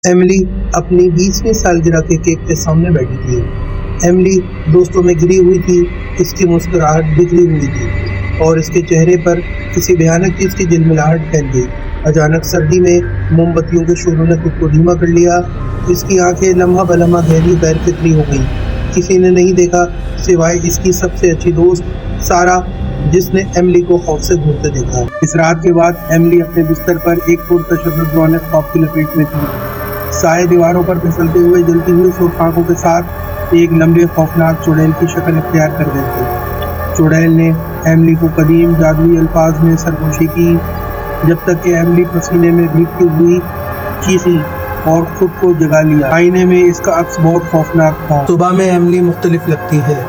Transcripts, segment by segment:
Emily اپنی 20ویں سالگرہ کے کیک کے سامنے بیٹھی تھی۔ ایملی دوستوں میں گری ہوئی تھی، اس کی مسکراہٹ بکھری ہوئی تھی اور اس کے چہرے پر کسی بھیانک چیز کی جلملاہٹ پھیل گئی۔ اچانک سردی میں موم بتیوں کے شعلوں نے خود کو دھیما کر لیا۔ اس کی آنکھیں لمحہ بلمحہ گہری غیر فطری ہو گئیں۔ کسی نے نہیں دیکھا سوائے اس کی سب سے اچھی دوست سارہ، جس نے ایملی کو خوف سے گھورتے دیکھا۔ اس رات کے بعد ایملی اپنے بستر پر ایک پرتشدد رونق خواب کی لپیٹ میں تھی۔ سائے دیواروں پر پھسلتے ہوئے جلتی ہوئی سرخ آنکھوں کے ساتھ ایک لمبے خوفناک چڑیل کی شکل اختیار کر گئے تھے۔ چڑیل نے ایملی کو قدیم جادوئی الفاظ میں سرگوشی کی، جب تک کہ ایملی پسینے میں بھیگتی ہوئی چیخی اور خود کو جگا لیا۔ آئینے میں اس کا عکس بہت خوفناک تھا۔ صبح میں ایملی مختلف لگتی ہے۔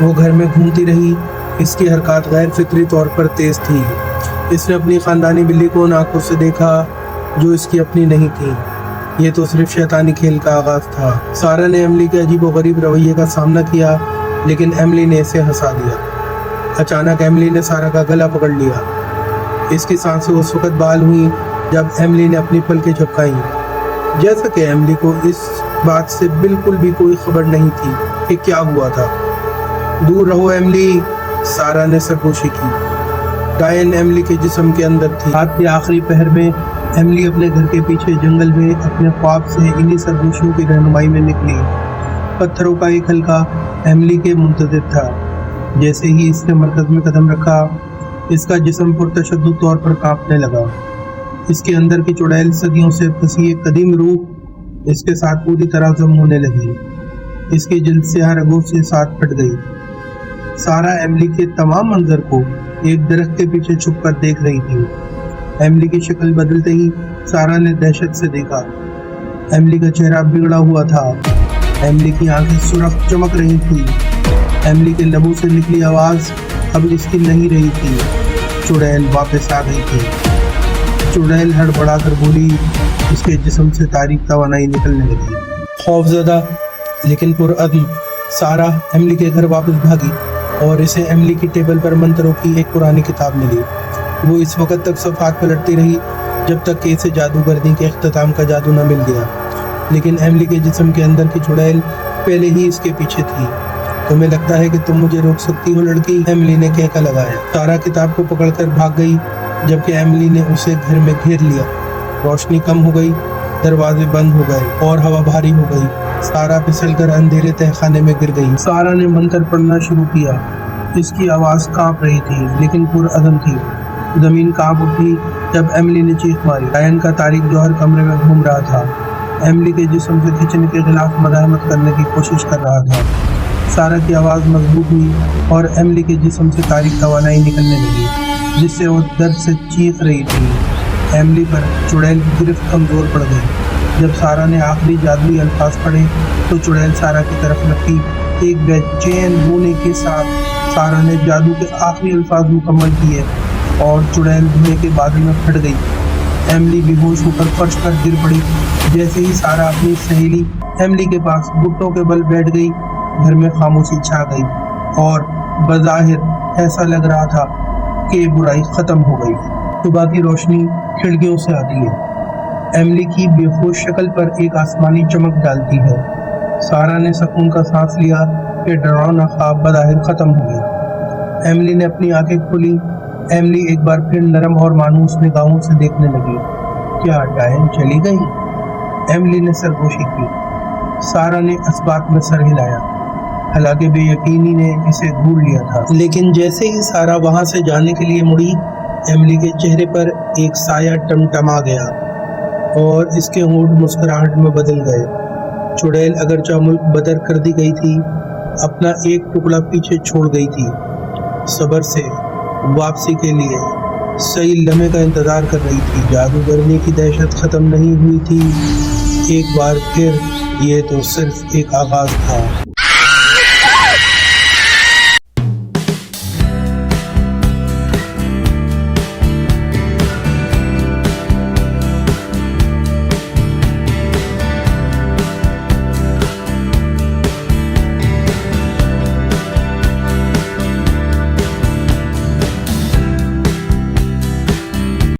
وہ گھر میں گھومتی رہی، اس کی حرکات غیر فطری طور پر تیز تھی۔ اس نے اپنی خاندانی بلی کو ان آنکھوں سے دیکھا جو اس کی اپنی نہیں تھی۔ یہ تو صرف شیطانی کھیل کا آغاز تھا۔ سارہ نے ایملی کے عجیب و غریب رویے کا سامنا کیا، لیکن ایملی نے اسے ہنسا دیا۔ اچانک ایملی نے سارہ کا گلا پکڑ لیا۔ اس کی سانسیں اس وقت بحال ہوئیں جب ایملی نے اپنی پلکیں جھپکائیں، جیسا کہ ایملی کو اس بات سے بالکل بھی کوئی خبر نہیں تھی کہ کیا ہوا تھا۔ دور رہو ایملی، سارہ نے سرگوشی کی۔ ڈائن ایملی کے جسم کے اندر تھی۔ رات کے آخری پہر میں ایملی اپنے گھر کے پیچھے جنگل میں اپنے خواب سے انہی سرگوشیوں کی رہنمائی میں نکلی۔ پتھروں کا ایک حلقہ ایملی کے منتظر تھا۔ جیسے ہی اس نے مرکز میں قدم رکھا، اس کا جسم پرتشدد طور پر کانپنے لگا۔ اس کے اندر کی چڑیل صدیوں سے پسی ایک قدیم روح اس کے ساتھ پوری طرح ضم ہونے لگی۔ اس کی جلد سیاہ رگوں سے ساتھ پھٹ گئی۔ سارہ ایملی کے تمام منظر کو ایک درخت کے پیچھے چھپ کر دیکھ رہی تھی۔ ایملی کی شکل بدلتے ہی سارہ نے دہشت سے دیکھا۔ ایملی کا چہرہ بگڑا ہوا تھا۔ ایملی کی آنکھیں سرخ چمک رہی تھی۔ ایملی کے لبوں سے نکلی آواز اب اس کی نہیں رہی تھی۔ چڑیل واپس آ گئی تھی۔ چڑیل ہڑبڑا کر بولی۔ اس کے جسم سے تاریک توانائی نکلنے لگی۔ خوف زدہ لیکن پرعزم سارہ ایملی کے گھر واپس بھاگی اور اسے ایملی کی ٹیبل پر منتروں کی ایک پرانی کتاب ملی۔ وہ اس وقت تک صفحات پلٹتی رہی جب تک کہ اسے جادوگرنی کے اختتام کا جادو نہ مل گیا، لیکن ایملی کے جسم کے اندر کی چڑیل پہلے ہی اس کے پیچھے تھی۔ تمہیں لگتا ہے کہ تم مجھے روک سکتی ہو لڑکی؟ ایملی نے کہکا لگایا۔ سارہ کتاب کو پکڑ کر بھاگ گئی جبکہ ایملی نے اسے گھر میں گھیر لیا۔ روشنی کم ہو گئی، دروازے بند ہو گئے اور ہوا بھاری ہو گئی۔ سارہ پھسل کر اندھیرے تہہ خانے میں گر گئی۔ سارہ نے منتر پڑھنا شروع کیا۔ اس کی آواز کانپ رہی تھی لیکن پرعزم تھی۔ زمین کانپ اٹھی جب ایملی نے چیخ ماری۔ ڈائن کا تاریک جوہر کمرے میں گھوم رہا تھا۔ ایملی کے جسم سے کھینچنے کے خلاف مزاحمت کرنے کی کوشش کر رہا تھا۔ سارہ کی آواز مضبوط ہوئی اور ایملی کے جسم سے تاریک توانائی نکلنے لگی جس سے وہ درد سے چیخ رہی تھی۔ ایملی پر چڑیل کی گرفت کمزور پڑ گئی۔ جب سارہ نے آخری جادوئی الفاظ پڑھے تو چڑیل سارہ کی طرف لپکی۔ ایک بے چین رونے کے ساتھ سارہ نے جادو کے آخری الفاظ مکمل کیے اور چڑیل دھوئے کے بادل میں پھٹ گئی۔ ایملی بے ہوش ہو کر فرش پر گر پڑی۔ جیسے ہی سارہ اپنی سہیلی ایملی کے پاس گھٹنوں کے بل بیٹھ گئی، گھر میں خاموشی چھا گئی اور بظاہر ایسا لگ رہا تھا کہ برائی ختم ہو گئی۔ صبح کی روشنی کھڑکیوں سے آتی ہے، ایملی کی بے ہوش شکل پر ایک آسمانی چمک ڈالتی ہے۔ سارہ نے سکون کا سانس لیا کہ ڈراؤنا خواب بظاہر ختم ہو گیا۔ ایملی نے اپنی آنکھیں کھولی۔ ایملی ایک بار پھر نرم اور مانوس نگاہوں سے دیکھنے لگی۔ کیا ڈائن چلی گئی؟ ایملی نے سرگوشی کی۔ سارہ نے اس بات میں سر ہلایا، حالانکہ بے یقینی نے اسے گھور لیا تھا۔ لیکن جیسے ہی سارہ وہاں سے جانے کے لیے مڑی، ایملی کے چہرے پر ایک سایہ ٹمٹما گیا اور اس کے ہونٹ مسکراہٹ میں بدل گئے۔ چڑیل اگرچہ ملک بدر کر دی گئی تھی، اپنا ایک ٹکڑا پیچھے چھوڑ گئی تھی۔ صبر سے واپسی کے لیے صحیح لمحے کا انتظار کر رہی تھی۔ جادوگرنی کی دہشت ختم نہیں ہوئی تھی۔ ایک بار پھر یہ تو صرف ایک آغاز تھا۔